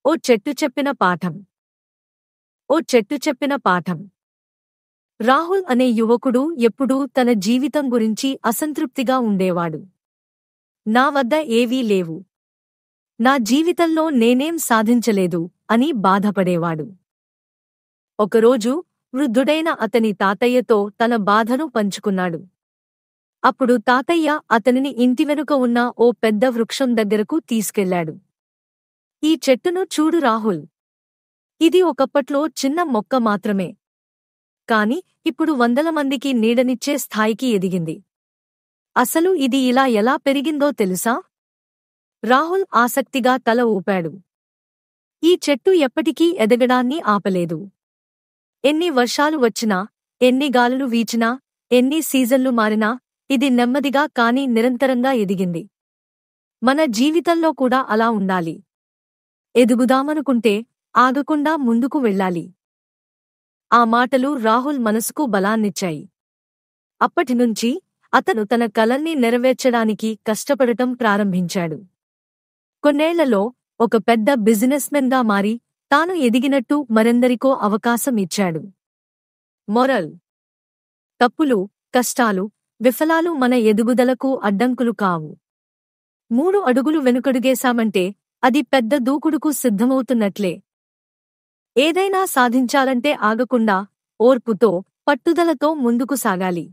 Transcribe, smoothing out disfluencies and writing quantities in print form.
ఓ చెట్టు చెప్పిన పాఠం. ఓ చెట్టు చెప్పిన పాఠం. రాహుల్ అనే యువకుడు ఎప్పుడూ తన జీవితం గురించి అసంతృప్తిగా ఉండేవాడు. నా వద్ద ఏవీ లేవు. నా జీవితంలో నేనేం సాధించలేదు అని బాధపడేవాడు. ఒకరోజు వృద్ధుడైన అతని తాతయ్యతో తన బాధను పంచుకున్నాడు. అప్పుడు తాతయ్య అతనిని ఇంటి వెనుక ఉన్న ఓ పెద్ద వృక్షం దగ్గరకు తీసుకెళ్లాడు. ఈ చెట్టును చూడు రాహుల్. ఇది ఒకప్పట్లో చిన్న మొక్క మాత్రమే. కాని ఇప్పుడు వందల మందికి నీడనిచ్చే స్థాయికి ఎదిగింది. అసలు ఇది ఇలా ఎలా పెరిగిందో తెలుసా? రాహుల్ ఆసక్తిగా తల ఊపాడు. ఈ చెట్టు ఎప్పటికీ ఎదగడాన్ని ఆపలేదు. ఎన్ని వర్షాలు వచ్చినా, ఎన్ని గాలులు వీచినా, ఎన్ని సీజన్లు మారినా ఇది నెమ్మదిగా కాని నిరంతరంగా ఎదిగింది. మన జీవితంలో కూడా అలా ఉండాలి. ఎదుగుదామనుకుంటే ఆగకుండా ముందుకు వెళ్ళాలి. ఆ మాటలు రాహుల్ మనసుకు బలాన్నిచ్చాయి. అప్పటినుంచి అతను తన కలల్ని నెరవేర్చడానికి కష్టపడటం ప్రారంభించాడు. కొన్నేళ్లలో ఒక పెద్ద బిజినెస్మెన్గా మారి తాను ఎదిగినట్టు మరెందరికో అవకాశం ఇచ్చాడు. మొరల్: తప్పులు, కష్టాలు, విఫలాలు మన ఎదుగుదలకు అడ్డంకులు కావు. 3 అడుగులు వెనుకడుగేశామంటే అది పెద్ద దూకుడుకు సిద్ధమవుతున్నట్లే. ఏదైనా సాధించాలంటే ఆగకుండా, ఓర్పుతో, పట్టుదలతో ముందుకు సాగాలి.